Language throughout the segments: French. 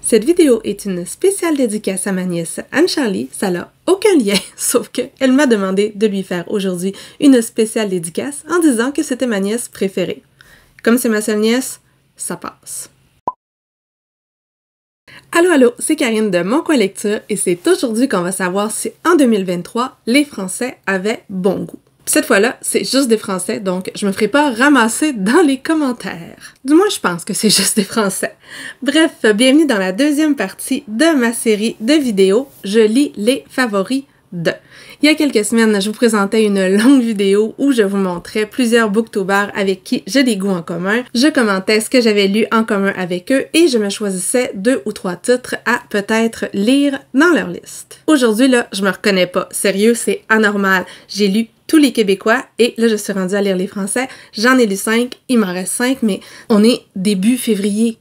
Cette vidéo est une spéciale dédicace à ma nièce Anne-Charlie. Ça n'a aucun lien, sauf qu'elle m'a demandé de lui faire aujourd'hui une spéciale dédicace en disant que c'était ma nièce préférée. Comme c'est ma seule nièce, ça passe. Allô, allô, c'est Karine de Mon Coin Lecture et c'est aujourd'hui qu'on va savoir si en 2023, les Français avaient bon goût. Cette fois-là, c'est juste des Français, donc je me ferai pas ramasser dans les commentaires. Du moins, je pense que c'est juste des Français. Bref, bienvenue dans la deuxième partie de ma série de vidéos « Je lis les favoris de ». Il y a quelques semaines, je vous présentais une longue vidéo où je vous montrais plusieurs booktubers avec qui j'ai des goûts en commun. Je commentais ce que j'avais lu en commun avec eux et je me choisissais 2 ou 3 titres à peut-être lire dans leur liste. Aujourd'hui, là, je me reconnais pas. Sérieux, c'est anormal. J'ai lu tous les Québécois, et là, je suis rendue à lire les Français. J'en ai lu 5, il m'en reste 5, mais on est début février.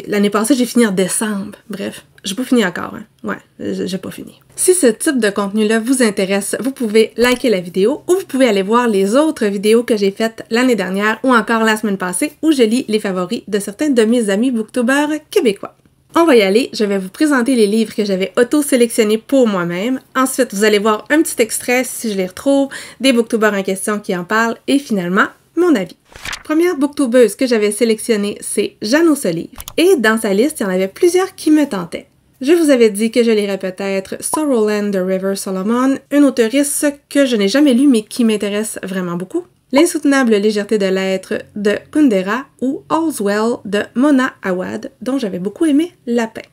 L'année passée, j'ai fini en décembre. Bref, j'ai pas fini encore, hein. Ouais, j'ai pas fini. Si ce type de contenu-là vous intéresse, vous pouvez liker la vidéo, ou vous pouvez aller voir les autres vidéos que j'ai faites l'année dernière, ou encore la semaine passée, où je lis les favoris de certains de mes amis booktubers québécois. On va y aller, je vais vous présenter les livres que j'avais auto-sélectionnés pour moi-même. Ensuite, vous allez voir un petit extrait, si je les retrouve, des booktubers en question qui en parlent, et finalement, mon avis. Première booktubeuse que j'avais sélectionnée, c'est Jeanne au Solive. Et dans sa liste, il y en avait plusieurs qui me tentaient. Je vous avais dit que je lirais peut-être Sorrowland de River Solomon, une auteuresse que je n'ai jamais lue mais qui m'intéresse vraiment beaucoup. L'insoutenable légèreté de l'être de Kundera ou All's Well de Mona Awad, dont j'avais beaucoup aimé Lapin.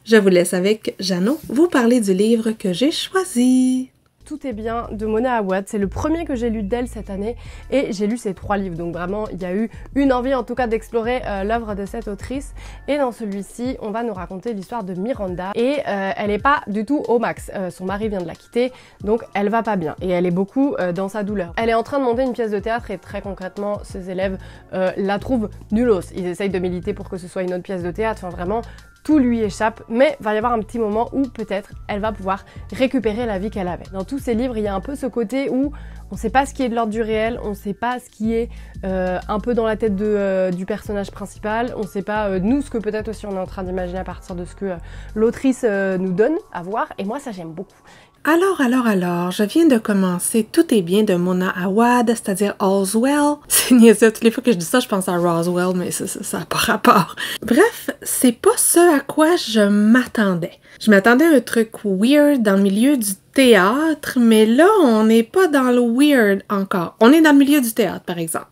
Je vous laisse avec Jeannot vous parler du livre que j'ai choisi. Tout est bien de Mona Awad, c'est le premier que j'ai lu d'elle cette année et j'ai lu ses 3 livres, donc vraiment il y a eu une envie en tout cas d'explorer l'œuvre de cette autrice. Et dans celui-ci, on va nous raconter l'histoire de Miranda et elle n'est pas du tout au max. Son mari vient de la quitter, donc elle va pas bien et elle est beaucoup dans sa douleur. Elle est en train de monter une pièce de théâtre et très concrètement, ses élèves la trouvent nullos. Ils essayent de militer pour que ce soit une autre pièce de théâtre, enfin vraiment, tout lui échappe, mais va y avoir un petit moment où peut-être elle va pouvoir récupérer la vie qu'elle avait. Dans tous ces livres, il y a un peu ce côté où on ne sait pas ce qui est de l'ordre du réel, on ne sait pas ce qui est un peu dans la tête du personnage principal, on ne sait pas nous ce que peut-être aussi on est en train d'imaginer à partir de ce que l'autrice nous donne à voir, et moi ça j'aime beaucoup. Alors, je viens de commencer Tout est bien de Mona Awad, c'est-à-dire All's Well. C'est niaiseux, toutes les fois que je dis ça, je pense à Roswell, mais ça n'a pas rapport. Bref, c'est pas ce à quoi je m'attendais. Je m'attendais à un truc weird dans le milieu du théâtre, mais là, on n'est pas dans le weird encore. On est dans le milieu du théâtre, par exemple.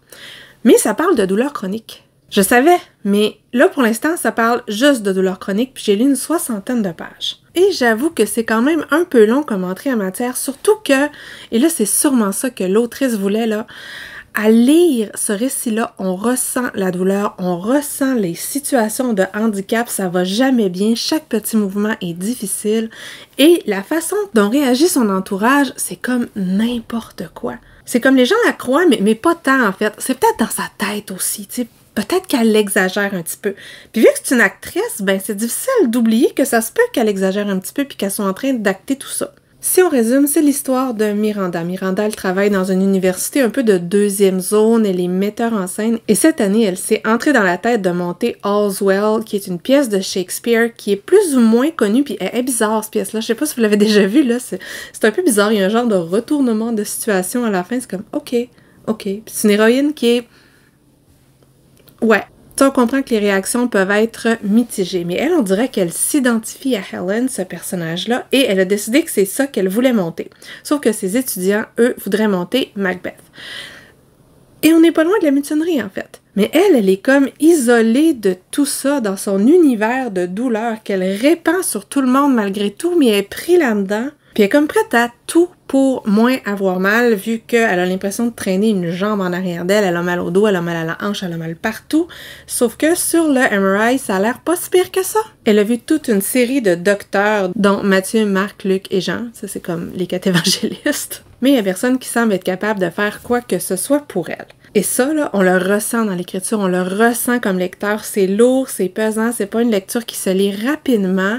Mais ça parle de douleurs chroniques. Je savais, mais là, pour l'instant, ça parle juste de douleurs chroniques, puis j'ai lu une 60aine de pages. Et j'avoue que c'est quand même un peu long comme entrée en matière, surtout que, et là, c'est sûrement ça que l'autrice voulait, là, à lire ce récit-là, on ressent la douleur, on ressent les situations de handicap, ça va jamais bien, chaque petit mouvement est difficile, et la façon dont réagit son entourage, c'est comme n'importe quoi. C'est comme les gens la croient, mais pas tant, en fait. C'est peut-être dans sa tête aussi, tu sais. Peut-être qu'elle l'exagère un petit peu. Puis vu que c'est une actrice, ben c'est difficile d'oublier que ça se peut qu'elle exagère un petit peu puis qu'elle soit en train d'acter tout ça. Si on résume, c'est l'histoire de Miranda. Miranda, elle travaille dans une université un peu de deuxième zone, elle est metteur en scène, et cette année, elle s'est entrée dans la tête de monter All's Well, qui est une pièce de Shakespeare qui est plus ou moins connue, puis elle est bizarre, cette pièce-là. Je sais pas si vous l'avez déjà vue, là, c'est un peu bizarre, il y a un genre de retournement de situation à la fin, c'est comme, ok. Puis c'est une héroïne qui est... Ouais, on comprend que les réactions peuvent être mitigées, mais elle, on dirait qu'elle s'identifie à Helen, ce personnage-là, et elle a décidé que c'est ça qu'elle voulait monter. Sauf que ses étudiants, eux, voudraient monter Macbeth. Et on n'est pas loin de la mutinerie, en fait. Mais elle est comme isolée de tout ça dans son univers de douleur qu'elle répand sur tout le monde malgré tout, mais elle est prise là-dedans. Puis elle est comme prête à tout pour moins avoir mal, vu qu'elle a l'impression de traîner une jambe en arrière d'elle, elle a mal au dos, elle a mal à la hanche, elle a mal partout. Sauf que sur le MRI, ça a l'air pas si pire que ça. Elle a vu toute une série de docteurs, dont Matthieu, Marc, Luc et Jean. Ça, c'est comme les 4 évangélistes. Mais il y a personne qui semble être capable de faire quoi que ce soit pour elle. Et ça, là, on le ressent dans l'écriture, on le ressent comme lecteur. C'est lourd, c'est pesant, c'est pas une lecture qui se lit rapidement.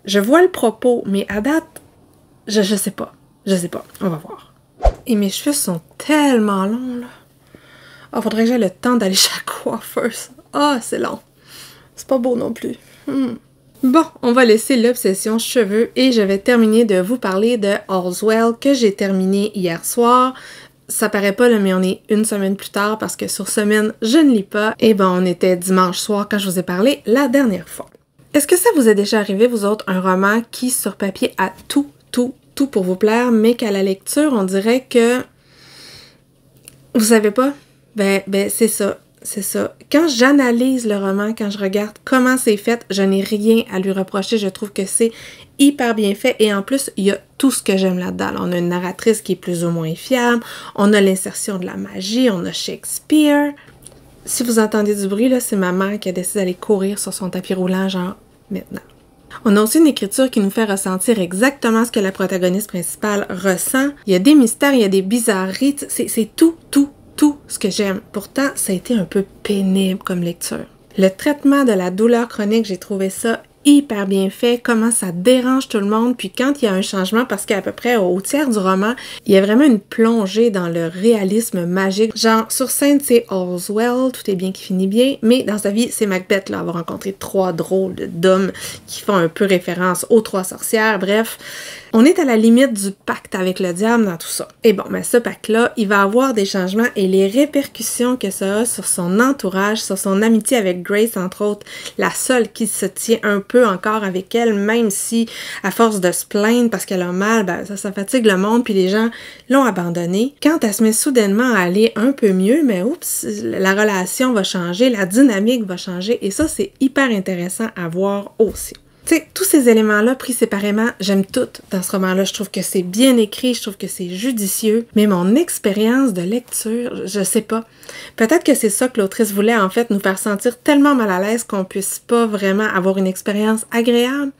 Je vois le propos, mais à date, je sais pas. On va voir. Et mes cheveux sont tellement longs, là. Ah, faudrait que j'aie le temps d'aller chez la coiffeuse. Ah, c'est long. C'est pas beau non plus. Bon, on va laisser l'obsession cheveux et je vais terminer de vous parler de All's Well que j'ai terminé hier soir. Ça paraît pas là, mais on est une semaine plus tard parce que sur semaine, je ne lis pas. Et bon, on était dimanche soir quand je vous ai parlé la dernière fois. Est-ce que ça vous est déjà arrivé, vous autres, un roman qui, sur papier, a tout pour vous plaire, mais qu'à la lecture, on dirait que... Vous savez pas? Ben, c'est ça. C'est ça. Quand j'analyse le roman, quand je regarde comment c'est fait, je n'ai rien à lui reprocher. Je trouve que c'est hyper bien fait et en plus, il y a tout ce que j'aime là-dedans. On a une narratrice qui est plus ou moins fiable, on a l'insertion de la magie, on a Shakespeare. Si vous entendez du bruit, là, c'est ma mère qui a décidé d'aller courir sur son tapis roulant, genre maintenant. On a aussi une écriture qui nous fait ressentir exactement ce que la protagoniste principale ressent. Il y a des mystères, il y a des bizarreries, c'est tout ce que j'aime. Pourtant, ça a été un peu pénible comme lecture. Le traitement de la douleur chronique, j'ai trouvé ça hyper bien fait, comment ça dérange tout le monde, puis quand il y a un changement, parce qu'à peu près au tiers du roman, il y a vraiment une plongée dans le réalisme magique. Genre, sur scène, c'est All's Well, tout est bien qui finit bien, mais dans sa vie, c'est Macbeth, là, avoir rencontré 3 drôles d'hommes qui font un peu référence aux 3 sorcières, bref. On est à la limite du pacte avec le diable dans tout ça. Et bon, mais ce pacte-là, il va avoir des changements et les répercussions que ça a sur son entourage, sur son amitié avec Grace, entre autres, la seule qui se tient un peu encore avec elle, même si, à force de se plaindre parce qu'elle a mal, ben, ça fatigue le monde, puis les gens l'ont abandonnée. Quand elle se met soudainement à aller un peu mieux, mais oups, la relation va changer, la dynamique va changer, et ça, c'est hyper intéressant à voir aussi. Tu sais, tous ces éléments-là, pris séparément, j'aime tout dans ce roman-là. Je trouve que c'est bien écrit, je trouve que c'est judicieux. Mais mon expérience de lecture, je sais pas. Peut-être que c'est ça que l'autrice voulait, en fait, nous faire sentir tellement mal à l'aise qu'on puisse pas vraiment avoir une expérience agréable.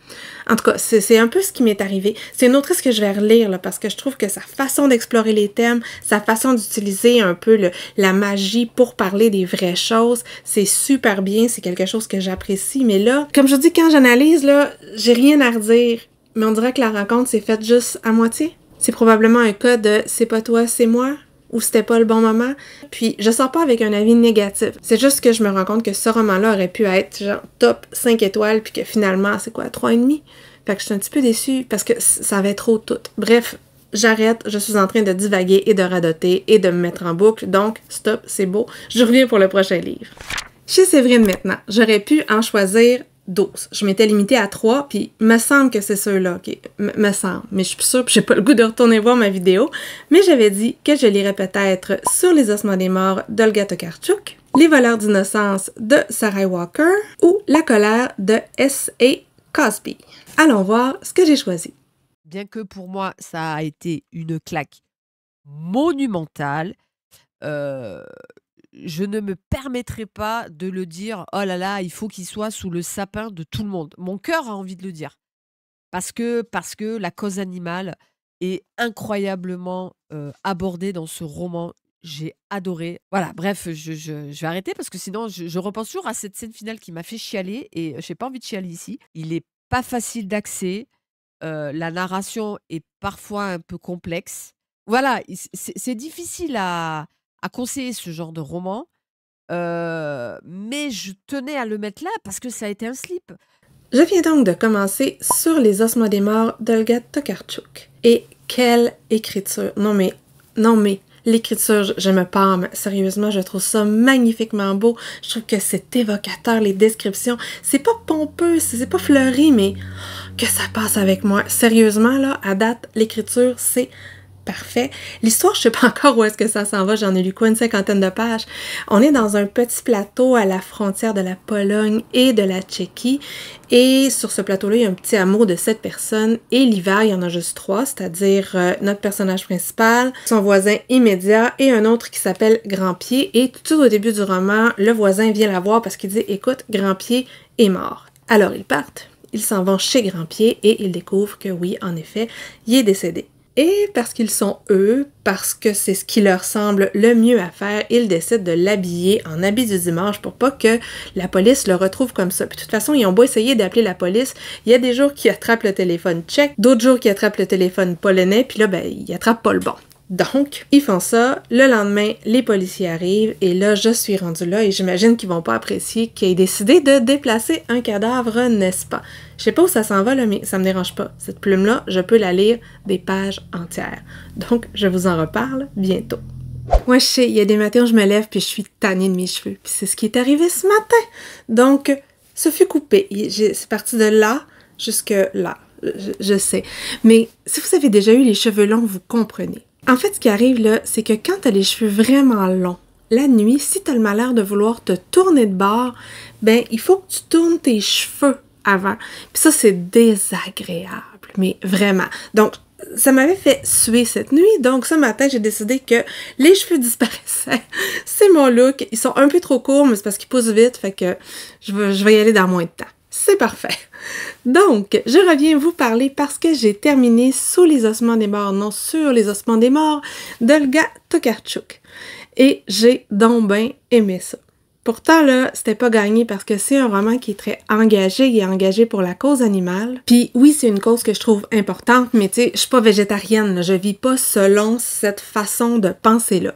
En tout cas, c'est un peu ce qui m'est arrivé. C'est une autrice que je vais relire, là, parce que je trouve que sa façon d'explorer les thèmes, sa façon d'utiliser un peu la magie pour parler des vraies choses, c'est super bien, c'est quelque chose que j'apprécie. Mais là, comme je vous dis, quand j'analyse, là, j'ai rien à redire. Mais on dirait que la rencontre s'est faite juste à moitié. C'est probablement un cas de « c'est pas toi, c'est moi » ou « c'était pas le bon moment ». Puis je sors pas avec un avis négatif. C'est juste que je me rends compte que ce roman-là aurait pu être genre top 5 étoiles puis que finalement, c'est quoi, 3,5? Fait que je suis un petit peu déçue parce que ça avait trop tout. Bref, j'arrête, je suis en train de divaguer et de radoter et de me mettre en boucle. Donc, stop, c'est beau. Je reviens pour le prochain livre. Chez Séverine maintenant, j'aurais pu en choisir 12. Je m'étais limitée à 3, puis me semble que c'est ceux-là, ok? Me semble. Mais je suis sûre, puis j'ai pas le goût de retourner voir ma vidéo. Mais j'avais dit que je lirais peut-être Sur les ossements des morts d'Olga Tokarczuk, Les voleurs d'innocence de Sarah Walker ou La colère de S.A. Cosby. Allons voir ce que j'ai choisi. Bien que pour moi, ça a été une claque monumentale, je ne me permettrai pas de le dire, oh là là, il faut qu'il soit sous le sapin de tout le monde. Mon cœur a envie de le dire. Parce que la cause animale est incroyablement abordée dans ce roman. J'ai adoré. Voilà, bref, je vais arrêter parce que sinon, je repense toujours à cette scène finale qui m'a fait chialer et j'ai pas envie de chialer ici. Il est pas facile d'accès. La narration est parfois un peu complexe. Voilà, c'est difficile à conseiller ce genre de roman, mais je tenais à le mettre là parce que ça a été un slip. Je viens donc de commencer Sur les ossements des morts d'Olga Tokarczuk. Et quelle écriture! Non mais, l'écriture, je me pâme. Sérieusement, je trouve ça magnifiquement beau. Je trouve que c'est évocateur, les descriptions. C'est pas pompeux, c'est pas fleuri, mais que ça passe avec moi. Sérieusement, là, à date, l'écriture, c'est parfait. L'histoire, je sais pas encore où est-ce que ça s'en va. J'en ai lu quoi, une 50aine de pages. On est dans un petit plateau à la frontière de la Pologne et de la Tchéquie. Et sur ce plateau-là, il y a un petit hameau de 7 personnes. Et l'hiver, il y en a juste 3, c'est-à-dire notre personnage principal, son voisin immédiat et un autre qui s'appelle Grandpied. Et tout de suite au début du roman, le voisin vient la voir parce qu'il dit « Écoute, Grandpied est mort ». Alors ils partent. Ils s'en vont chez Grandpied et ils découvrent que oui, en effet, il est décédé. Et parce qu'ils sont eux, parce que c'est ce qui leur semble le mieux à faire, ils décident de l'habiller en habit du dimanche pour pas que la police le retrouve comme ça. Puis de toute façon, ils ont beau essayer d'appeler la police, il y a des jours qui attrapent le téléphone tchèque, d'autres jours qui attrapent le téléphone polonais, puis là, ben, ils attrapent pas le bon. Donc, ils font ça, le lendemain, les policiers arrivent, et là, je suis rendue là, et j'imagine qu'ils vont pas apprécier qu'ils aient décidé de déplacer un cadavre, n'est-ce pas? Je sais pas où ça s'en va, là, mais ça me dérange pas. Cette plume-là, je peux la lire des pages entières. Donc, je vous en reparle bientôt. Moi, je sais, il y a des matins où je me lève, puis je suis tannée de mes cheveux, puis c'est ce qui est arrivé ce matin. Donc, ça fut coupé. C'est parti de là jusque là. Je sais. Mais si vous avez déjà eu les cheveux longs, vous comprenez. En fait, ce qui arrive là, c'est que quand t'as les cheveux vraiment longs, la nuit, si t'as le malheur de vouloir te tourner de bord, ben, il faut que tu tournes tes cheveux avant. Puis ça, c'est désagréable, mais vraiment. Donc, ça m'avait fait suer cette nuit, donc ce matin, j'ai décidé que les cheveux disparaissaient. C'est mon look. Ils sont un peu trop courts, mais c'est parce qu'ils poussent vite, fait que je vais y aller dans moins de temps. C'est parfait. Donc, je reviens vous parler parce que j'ai terminé Sous les ossements des morts, non Sur les ossements des morts, d'Olga Tokarczuk. Et j'ai donc bien aimé ça. Pourtant, là, c'était pas gagné parce que c'est un roman qui est très engagé, il est engagé pour la cause animale. Puis oui, c'est une cause que je trouve importante, mais tu sais, je suis pas végétarienne, là, je vis pas selon cette façon de penser-là.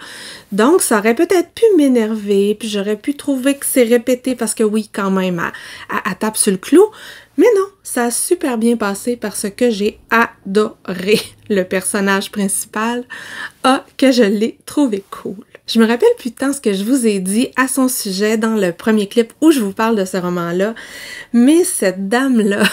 Donc, ça aurait peut-être pu m'énerver, puis j'aurais pu trouver que c'est répété parce que oui, quand même, elle tape sur le clou. Mais non, ça a super bien passé parce que j'ai adoré le personnage principal. Ah, que je l'ai trouvé cool. Je me rappelle plus tant ce que je vous ai dit à son sujet dans le premier clip où je vous parle de ce roman-là, mais cette dame-là,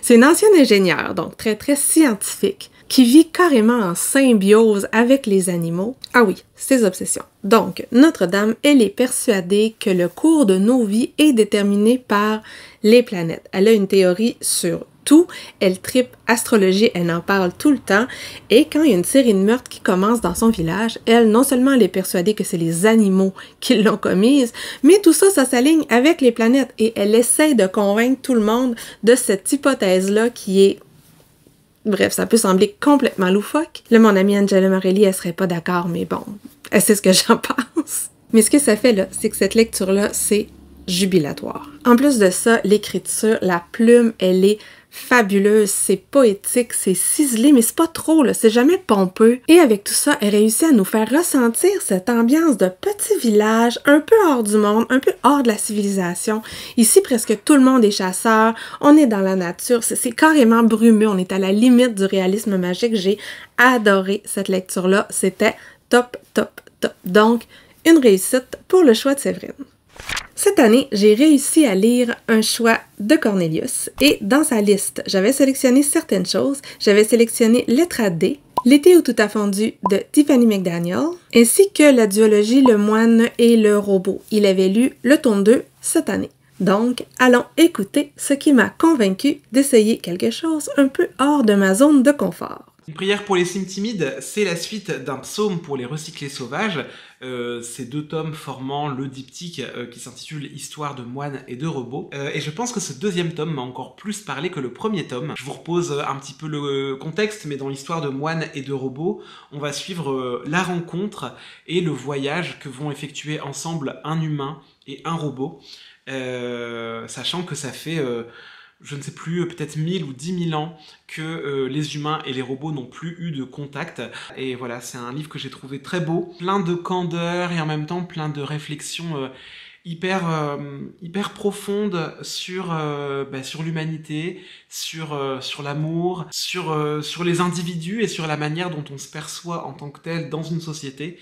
c'est une ancienne ingénieure, donc très très scientifique, qui vit carrément en symbiose avec les animaux. Ah oui, ses obsessions. Donc, Notre-Dame, elle est persuadée que le cours de nos vies est déterminé par les planètes. Elle a une théorie sur tout, elle tripe astrologie, elle en parle tout le temps, et quand il y a une série de meurtres qui commence dans son village, elle, non seulement elle est persuadée que c'est les animaux qui l'ont commise, mais tout ça, ça s'aligne avec les planètes, et elle essaie de convaincre tout le monde de cette hypothèse-là qui est... Bref, ça peut sembler complètement loufoque. Là, mon amie Angela Morelli, elle serait pas d'accord, mais bon, elle sait ce que j'en pense. Mais ce que ça fait, là, c'est que cette lecture-là, c'est jubilatoire. En plus de ça, l'écriture, la plume, elle est fabuleuse, c'est poétique, c'est ciselé, mais c'est pas trop, là, c'est jamais pompeux. Et avec tout ça, elle réussit à nous faire ressentir cette ambiance de petit village, un peu hors du monde, un peu hors de la civilisation. Ici, presque tout le monde est chasseur, on est dans la nature, c'est carrément brumeux, on est à la limite du réalisme magique. J'ai adoré cette lecture-là, c'était top, top, top. Donc, une réussite pour le choix de Séverine. Cette année, j'ai réussi à lire un choix de Cornelius et dans sa liste, j'avais sélectionné certaines choses. J'avais sélectionné Lettre D, L'été où tout a fondu de Tiffany McDaniel, ainsi que la duologie Le moine et le robot. Il avait lu le tome 2 cette année. Donc, allons écouter ce qui m'a convaincu d'essayer quelque chose un peu hors de ma zone de confort. Une prière pour les cimes timides, c'est la suite d'un psaume pour les recyclés sauvages. Ces deux tomes formant le diptyque qui s'intitule Histoire de moines et de robots. Et je pense que ce deuxième tome m'a encore plus parlé que le premier tome. Je vous repose un petit peu le contexte, mais dans l'histoire de moines et de robots, on va suivre la rencontre et le voyage que vont effectuer ensemble un humain et un robot. Sachant que ça fait... je ne sais plus, peut-être 1000 ou 10 000 ans que les humains et les robots n'ont plus eu de contact. Et voilà, c'est un livre que j'ai trouvé très beau, plein de candeur et en même temps plein de réflexions hyper profondes sur l'humanité, sur l'amour, sur les individus et sur la manière dont on se perçoit en tant que tel dans une société.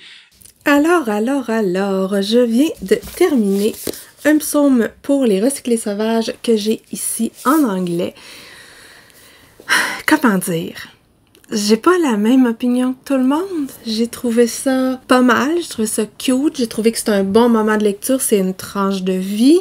Alors, je viens de terminer un psaume pour les recyclés sauvages que j'ai ici en anglais. Comment dire? J'ai pas la même opinion que tout le monde. J'ai trouvé ça pas mal, j'ai trouvé ça cute, j'ai trouvé que c'était un bon moment de lecture, c'est une tranche de vie.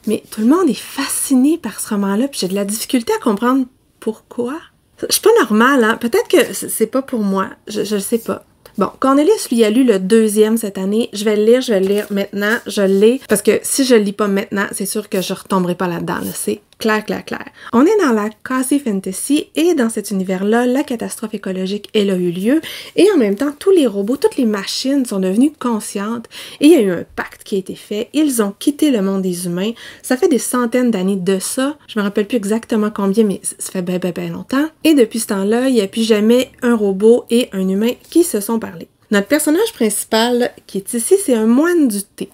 Mais tout le monde est fasciné par ce roman-là, puis j'ai de la difficulté à comprendre pourquoi. Je suis pas normale, hein? Peut-être que c'est pas pour moi, je le sais pas. Bon, Cornelius, lui, a lu le deuxième cette année. Je vais le lire maintenant. Je l'ai. Parce que si je le lis pas maintenant, c'est sûr que je retomberai pas là-dedans. Là. C'est clair. On est dans la quasi fantasy et dans cet univers-là, la catastrophe écologique, elle a eu lieu et en même temps, tous les robots, toutes les machines sont devenues conscientes et il y a eu un pacte qui a été fait. Ils ont quitté le monde des humains. Ça fait des centaines d'années de ça. Je me rappelle plus exactement combien, mais ça fait ben longtemps. Et depuis ce temps-là, il n'y a plus jamais un robot et un humain qui se sont parlé. Notre personnage principal qui est ici, c'est un moine du thé.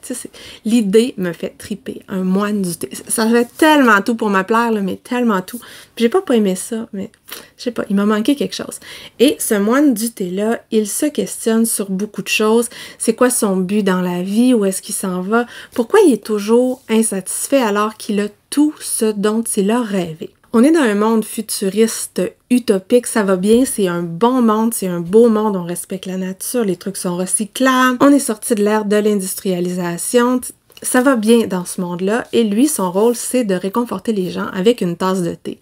L'idée me fait triper, un moine du thé. Ça fait tellement tout pour me plaire, là, mais tellement tout. Puis j'ai pas aimé ça, mais je sais pas, il m'a manqué quelque chose. Et ce moine du thé-là, il se questionne sur beaucoup de choses. C'est quoi son but dans la vie? Où est-ce qu'il s'en va? Pourquoi il est toujours insatisfait alors qu'il a tout ce dont il a rêvé? On est dans un monde futuriste, utopique, ça va bien, c'est un bon monde, c'est un beau monde, on respecte la nature, les trucs sont recyclables, on est sorti de l'ère de l'industrialisation, ça va bien dans ce monde-là, et lui, son rôle, c'est de réconforter les gens avec une tasse de thé.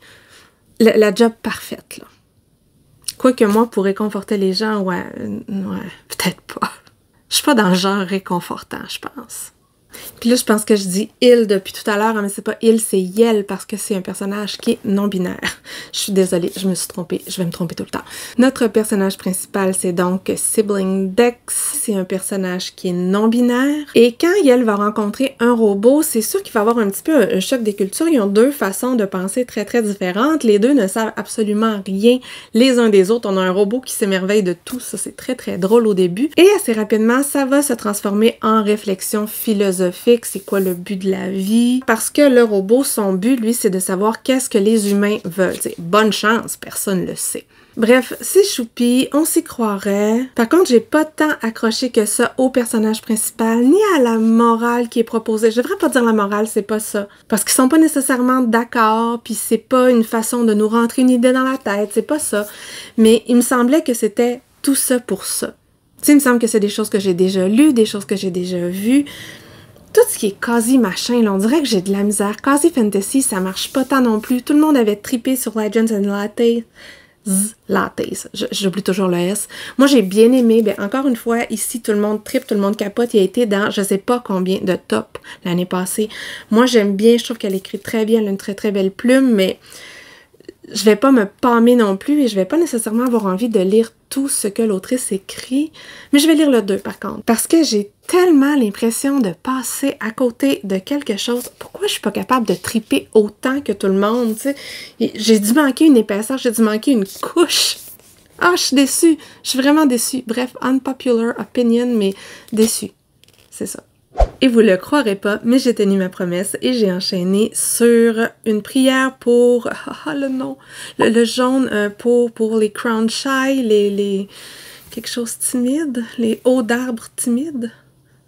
La job parfaite, là. Quoique moi, pour réconforter les gens, ouais, peut-être pas. Je suis pas dans le genre réconfortant, je pense. Puis là, je pense que je dis « il » depuis tout à l'heure, mais c'est pas « il », c'est « yel » parce que c'est un personnage qui est non-binaire. Je suis désolée, je me suis trompée, je vais me tromper tout le temps. Notre personnage principal, c'est donc Sibling Dex. C'est un personnage qui est non-binaire. Et quand Yel va rencontrer un robot, c'est sûr qu'il va avoir un petit peu un choc des cultures. Ils ont deux façons de penser très très différentes. Les deux ne savent absolument rien les uns des autres. On a un robot qui s'émerveille de tout. Ça, c'est très très drôle au début. Et assez rapidement, ça va se transformer en réflexion philosophique. C'est quoi le but de la vie? Parce que le robot, son but, lui, c'est de savoir qu'est-ce que les humains veulent. T'sais, bonne chance, personne le sait. Bref, c'est choupi, on s'y croirait. Par contre, j'ai pas tant accroché que ça au personnage principal, ni à la morale qui est proposée. Je devrais pas dire la morale, c'est pas ça. Parce qu'ils sont pas nécessairement d'accord, puis c'est pas une façon de nous rentrer une idée dans la tête, c'est pas ça. Mais il me semblait que c'était tout ça pour ça. Tu sais, il me semble que c'est des choses que j'ai déjà lues, des choses que j'ai déjà vues. Tout ce qui est quasi machin, là, on dirait que j'ai de la misère. Quasi fantasy, ça marche pas tant non plus. Tout le monde avait trippé sur Legends and Lattes. J'oublie toujours le S. Moi, j'ai bien aimé. Ben, encore une fois, ici, tout le monde trippe, tout le monde capote. Il a été dans je sais pas combien de top l'année passée. Moi, j'aime bien. Je trouve qu'elle écrit très bien. Elle a une très, très belle plume, mais je vais pas me pâmer non plus et je vais pas nécessairement avoir envie de lire tout ce que l'autrice écrit, mais je vais lire le 2 par contre, parce que j'ai tellement l'impression de passer à côté de quelque chose. Pourquoi je suis pas capable de triper autant que tout le monde, tu sais? J'ai dû manquer une épaisseur, j'ai dû manquer une couche. Ah, je suis déçue, je suis vraiment déçue. Bref, unpopular opinion, mais déçue. C'est ça. Et vous le croirez pas, mais j'ai tenu ma promesse et j'ai enchaîné sur une prière pour... le nom! Le jaune pour les crown shy, les quelque chose timide, les hauts d'arbres timides.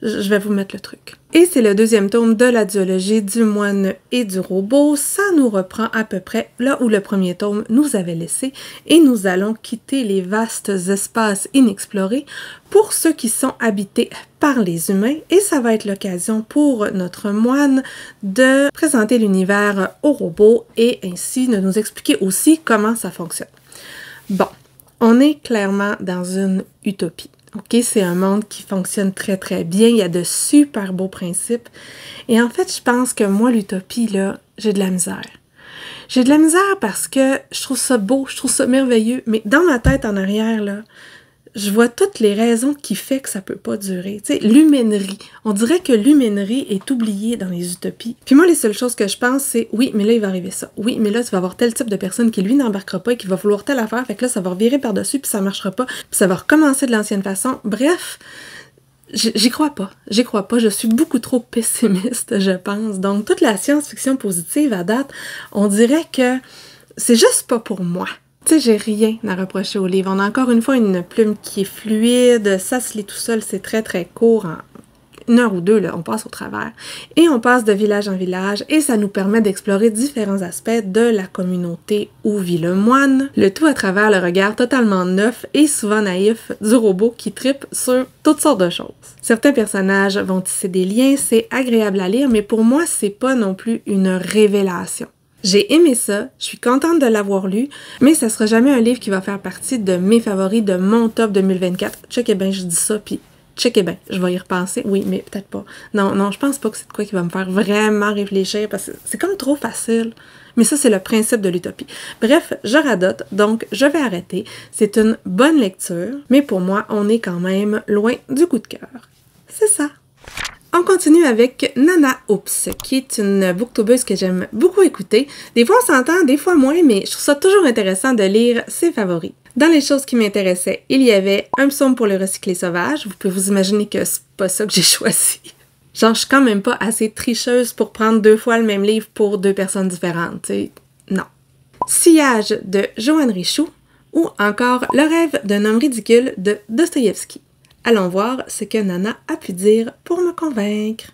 Je vais vous mettre le truc. Et c'est le deuxième tome de la duologie du moine et du robot. Ça nous reprend à peu près là où le premier tome nous avait laissé et nous allons quitter les vastes espaces inexplorés pour ceux qui sont habités par les humains et ça va être l'occasion pour notre moine de présenter l'univers aux robots et ainsi de nous expliquer aussi comment ça fonctionne. Bon, on est clairement dans une utopie. OK, c'est un monde qui fonctionne très très bien, il y a de super beaux principes. Et en fait, je pense que moi, l'utopie, là, j'ai de la misère. J'ai de la misère parce que je trouve ça beau, je trouve ça merveilleux, mais dans ma tête en arrière, là, je vois toutes les raisons qui font que ça peut pas durer. Tu sais, l'humainerie. On dirait que l'humainerie est oubliée dans les utopies. Puis moi, les seules choses que je pense, c'est oui, mais là, il va arriver ça. Oui, mais là, tu vas avoir tel type de personne qui, lui, n'embarquera pas et qui va vouloir telle affaire. Fait que là, ça va revirer par-dessus, puis ça marchera pas. Puis ça va recommencer de l'ancienne façon. Bref, j'y crois pas. J'y crois pas. Je suis beaucoup trop pessimiste, je pense. Donc, toute la science-fiction positive à date, on dirait que c'est juste pas pour moi. Tu sais, j'ai rien à reprocher au livre. On a encore une fois une plume qui est fluide, ça se lit tout seul, c'est très très court, en 1 heure ou 2, là, on passe au travers. Et on passe de village en village et ça nous permet d'explorer différents aspects de la communauté où vit le moine, le tout à travers le regard totalement neuf et souvent naïf du robot qui trippe sur toutes sortes de choses. Certains personnages vont tisser des liens, c'est agréable à lire, mais pour moi, c'est pas non plus une révélation. J'ai aimé ça, je suis contente de l'avoir lu, mais ça sera jamais un livre qui va faire partie de mes favoris de mon top 2024. Checkez bien, je dis ça, puis checkez bien, je vais y repenser. Oui, mais peut-être pas. Non, je pense pas que c'est de quoi qui va me faire vraiment réfléchir, parce que c'est comme trop facile. Mais ça, c'est le principe de l'utopie. Bref, je radote, donc je vais arrêter. C'est une bonne lecture, mais pour moi, on est quand même loin du coup de cœur. C'est ça. On continue avec Nana Oops, qui est une booktubeuse que j'aime beaucoup écouter. Des fois on s'entend, des fois moins, mais je trouve ça toujours intéressant de lire ses favoris. Dans les choses qui m'intéressaient, il y avait Un psaume pour le recyclé sauvage. Vous pouvez vous imaginer que c'est pas ça que j'ai choisi. Genre, je suis quand même pas assez tricheuse pour prendre 2 fois le même livre pour 2 personnes différentes, tu sais. Non. Sillage de Joanne Richoux ou encore Le rêve d'un homme ridicule de Dostoïevski. Allons voir ce que Nana a pu dire pour me convaincre.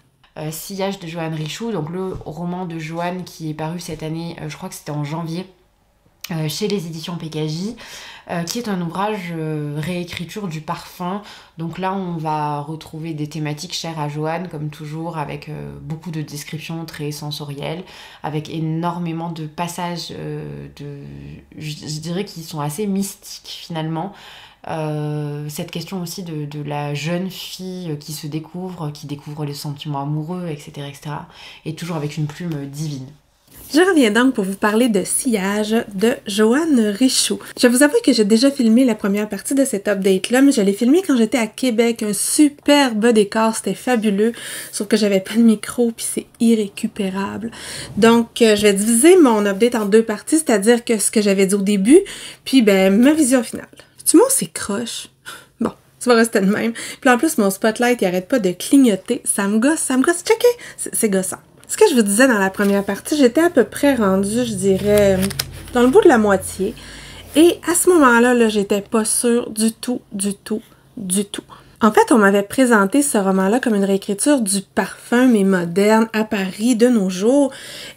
Sillage de Joanne Richoux, donc le roman de Joanne qui est paru cette année, je crois que c'était en janvier, chez les éditions PKJ, qui est un ouvrage réécriture du parfum. Donc là, on va retrouver des thématiques chères à Joanne, comme toujours, avec beaucoup de descriptions très sensorielles, avec énormément de passages, je dirais, qui sont assez mystiques finalement. Cette question aussi de la jeune fille qui se découvre, qui découvre les sentiments amoureux, etc., etc., et toujours avec une plume divine. Je reviens donc pour vous parler de Sillage de Joanne Richoux. Je vous avoue que j'ai déjà filmé la première partie de cet update-là, mais je l'ai filmé quand j'étais à Québec. Un superbe décor, c'était fabuleux, sauf que j'avais pas de micro, puis c'est irrécupérable. Donc, je vais diviser mon update en 2 parties, c'est-à-dire que ce que j'avais dit au début, puis ben ma vision finale. Tu vois, c'est croche. Bon, ça va rester de même. Puis en plus, mon spotlight, il arrête pas de clignoter. Ça me gosse. Checkez! C'est gossant. Ce que je vous disais dans la première partie, j'étais à peu près rendue, je dirais, dans le bout de la moitié. Et à ce moment-là, là, j'étais pas sûre du tout. En fait, on m'avait présenté ce roman-là comme une réécriture du parfum, mais moderne, à Paris, de nos jours.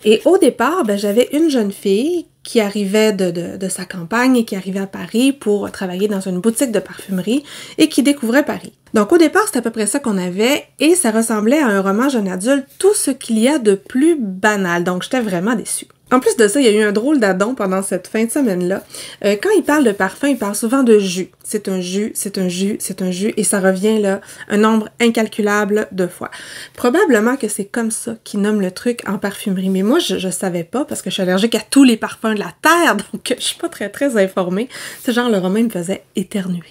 Et au départ, ben, j'avais une jeune fille qui arrivait de sa campagne et qui arrivait à Paris pour travailler dans une boutique de parfumerie et qui découvrait Paris. Donc au départ, c'était à peu près ça qu'on avait et ça ressemblait à un roman jeune adulte, tout ce qu'il y a de plus banal. Donc j'étais vraiment déçue. En plus de ça, il y a eu un drôle d'addon pendant cette fin de semaine-là. Quand il parle de parfum, il parle souvent de jus. C'est un jus, et ça revient là un nombre incalculable de fois. Probablement que c'est comme ça qu'ils nomment le truc en parfumerie, mais moi, je savais pas parce que je suis allergique à tous les parfums de la Terre, donc je suis pas très informée. C'est genre, le roman me faisait éternuer.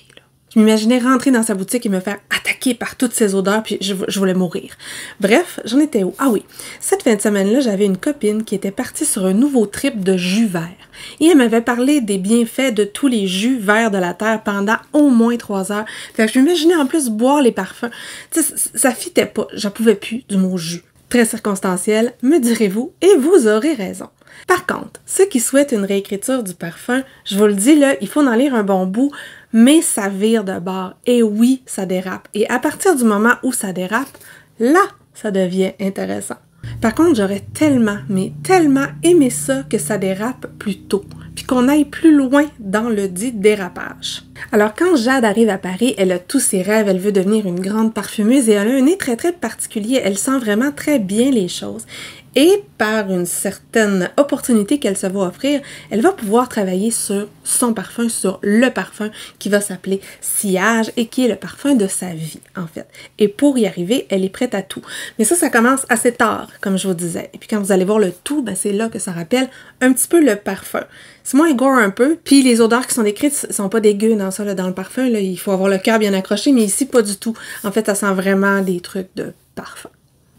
Je m'imaginais rentrer dans sa boutique et me faire attaquer par toutes ces odeurs, puis je voulais mourir. Bref, j'en étais où? Ah oui, cette fin de semaine-là, j'avais une copine qui était partie sur un nouveau trip de jus vert. Et elle m'avait parlé des bienfaits de tous les jus verts de la Terre pendant au moins 3 heures. Fait que je m'imaginais en plus boire les parfums. Tu sais, ça fitait pas, j'en pouvais plus du mot jus. Très circonstanciel, me direz-vous, et vous aurez raison. Par contre, ceux qui souhaitent une réécriture du parfum, je vous le dis là, il faut en lire un bon bout, mais ça vire de bord. Et oui, ça dérape. Et à partir du moment où ça dérape, là, ça devient intéressant. Par contre, j'aurais tellement aimé ça que ça dérape plus tôt, puis qu'on aille plus loin dans le dit dérapage. Alors quand Jade arrive à Paris, elle a tous ses rêves, elle veut devenir une grande parfumeuse et elle a un nez très particulier, elle sent vraiment très bien les choses. Et par une certaine opportunité qu'elle se va offrir, elle va pouvoir travailler sur son parfum, sur le parfum qui va s'appeler Sillage et qui est le parfum de sa vie, en fait. Et pour y arriver, elle est prête à tout. Mais ça commence assez tard, comme je vous disais. Et puis quand vous allez voir le tout, ben c'est là que ça rappelle un petit peu le parfum. C'est moins gore un peu, puis les odeurs qui sont décrites sont pas dégueu dans ça, là, dans le parfum. Là, il faut avoir le cœur bien accroché, mais ici, pas du tout. En fait, ça sent vraiment des trucs de parfum.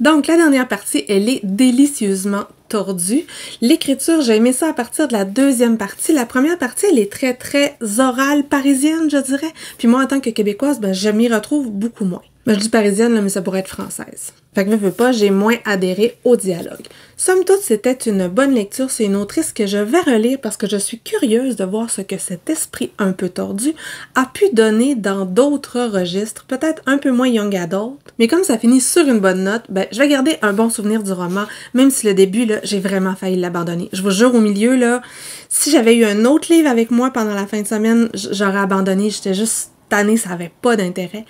Donc, la dernière partie, elle est délicieusement tordue. L'écriture, j'ai aimé ça à partir de la 2e partie. La première partie, elle est très orale parisienne, je dirais. Puis moi, en tant que Québécoise, ben, je m'y retrouve beaucoup moins. Ben, je dis parisienne, là, mais ça pourrait être française. Fait que veux pas, j'ai moins adhéré au dialogue. Somme toute, c'était une bonne lecture. C'est une autrice que je vais relire parce que je suis curieuse de voir ce que cet esprit un peu tordu a pu donner dans d'autres registres, peut-être un peu moins young adult. Mais comme ça finit sur une bonne note, ben, je vais garder un bon souvenir du roman, même si le début, là, j'ai vraiment failli l'abandonner. Je vous jure, au milieu, là, si j'avais eu un autre livre avec moi pendant la fin de semaine, j'aurais abandonné. J'étais juste tannée, ça avait pas d'intérêt.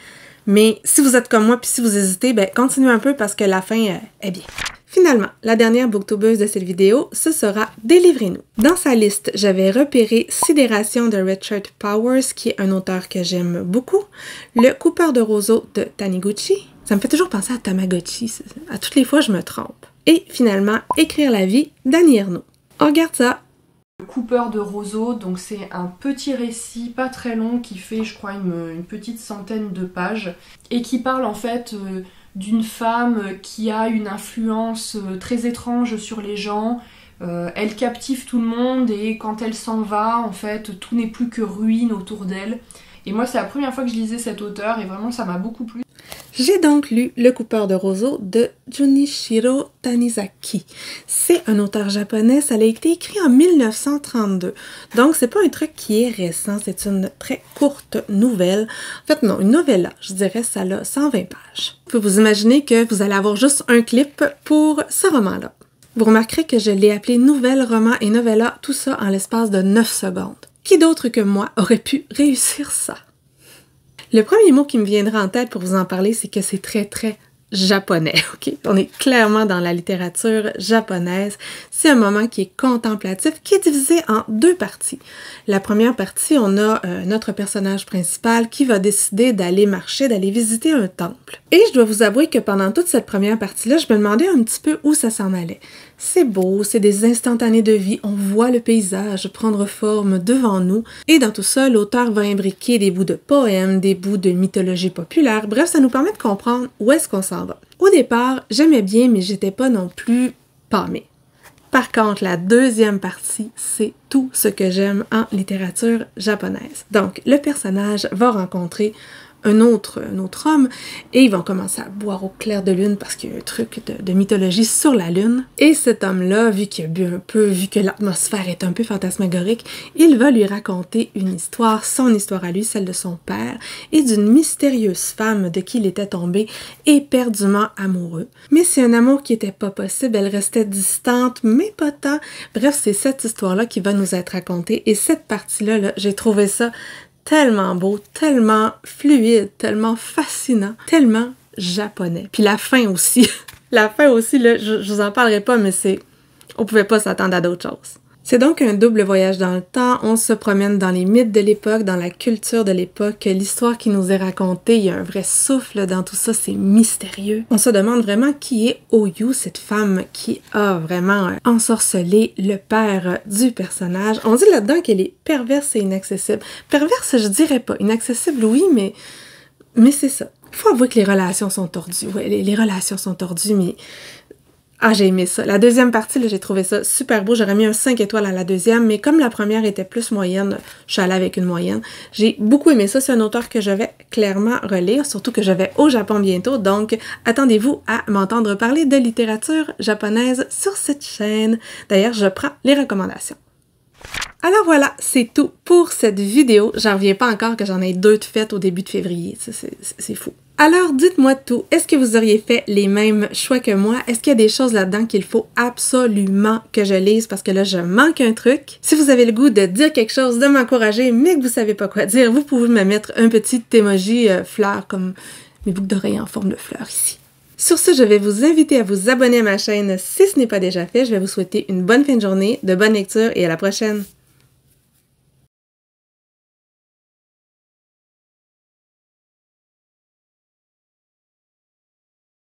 Mais si vous êtes comme moi puis si vous hésitez, ben continuez un peu parce que la fin est bien. Finalement, la dernière booktubeuse de cette vidéo, ce sera Délivrez-nous. Dans sa liste, j'avais repéré Sidération de Richard Powers, qui est un auteur que j'aime beaucoup, Le coupeur de roseaux de Taniguchi. Ça me fait toujours penser à Tamagotchi. À toutes les fois, je me trompe. Et finalement, Écrire la vie d'Annie Ernaux. On regarde ça. Cooper de Roseau, donc c'est un petit récit pas très long qui fait je crois une petite centaine de pages et qui parle en fait d'une femme qui a une influence très étrange sur les gens. Elle captive tout le monde et quand elle s'en va, en fait, tout n'est plus que ruine autour d'elle. Et moi, c'est la première fois que je lisais cet auteur et vraiment, ça m'a beaucoup plu. J'ai donc lu Le Cooper de Roseau de Junichiro Tanizaki. C'est un auteur japonais, ça a été écrit en 1932. Donc, c'est pas un truc qui est récent, c'est une très courte nouvelle. En fait, non, une novella, je dirais, ça a 120 pages. Vous pouvez vous imaginer que vous allez avoir juste un clip pour ce roman-là. Vous remarquerez que je l'ai appelé nouvelle, roman et novella, tout ça en l'espace de 9 secondes. Qui d'autre que moi aurait pu réussir ça? Le premier mot qui me viendra en tête pour vous en parler, c'est que c'est très, très japonais, ok? On est clairement dans la littérature japonaise. C'est un moment qui est contemplatif, qui est divisé en 2 parties. La première partie, on a notre personnage principal qui va décider d'aller marcher, d'aller visiter un temple. Et je dois vous avouer que pendant toute cette première partie-là, je me demandais un petit peu où ça s'en allait. C'est beau, c'est des instantanés de vie, on voit le paysage prendre forme devant nous. Et dans tout ça, l'auteur va imbriquer des bouts de poèmes, des bouts de mythologie populaire. Bref, ça nous permet de comprendre où est-ce qu'on s'en va. Au départ, j'aimais bien, mais j'étais pas non plus pâmée. Par contre, la deuxième partie, c'est tout ce que j'aime en littérature japonaise. Donc, le personnage va rencontrer un autre homme et ils vont commencer à boire au clair de lune parce qu'il y a un truc de mythologie sur la lune. Et cet homme-là, vu qu'il a bu un peu, vu que l'atmosphère est un peu fantasmagorique, il va lui raconter une histoire, son histoire à lui, celle de son père, et d'une mystérieuse femme de qui il était tombé éperdument amoureux. Mais c'est un amour qui était pas possible, elle restait distante, mais pas tant. Bref, c'est cette histoire-là qui va nous être racontée et cette partie-là, là, j'ai trouvé ça tellement beau, tellement fluide, tellement fascinant, tellement japonais. Puis la fin aussi. La fin aussi, là, je vous en parlerai pas, mais c'est... On pouvait pas s'attendre à d'autres choses. C'est donc un double voyage dans le temps. On se promène dans les mythes de l'époque, dans la culture de l'époque, l'histoire qui nous est racontée. Il y a un vrai souffle dans tout ça, c'est mystérieux. On se demande vraiment qui est Oyu, cette femme qui a vraiment ensorcelé le père du personnage. On dit là-dedans qu'elle est perverse et inaccessible. Perverse, je dirais pas. Inaccessible, oui, mais c'est ça. Il faut avouer que les relations sont tordues. Ouais, les relations sont tordues, mais... Ah, j'ai aimé ça. La deuxième partie, là, j'ai trouvé ça super beau. J'aurais mis un 5 étoiles à la deuxième, mais comme la première était plus moyenne, je suis allée avec une moyenne. J'ai beaucoup aimé ça. C'est un auteur que je vais clairement relire, surtout que je vais au Japon bientôt, donc attendez-vous à m'entendre parler de littérature japonaise sur cette chaîne. D'ailleurs, je prends les recommandations. Alors voilà, c'est tout pour cette vidéo. J'en reviens pas encore que j'en ai 2 de faites au début de février. C'est fou. Alors, dites-moi tout. Est-ce que vous auriez fait les mêmes choix que moi? Est-ce qu'il y a des choses là-dedans qu'il faut absolument que je lise parce que là, je manque un truc? Si vous avez le goût de dire quelque chose, de m'encourager, mais que vous savez pas quoi dire, vous pouvez me mettre un petit emoji fleur comme mes boucles d'oreilles en forme de fleur ici. Sur ce, je vais vous inviter à vous abonner à ma chaîne si ce n'est pas déjà fait. Je vais vous souhaiter une bonne fin de journée, de bonnes lectures et à la prochaine!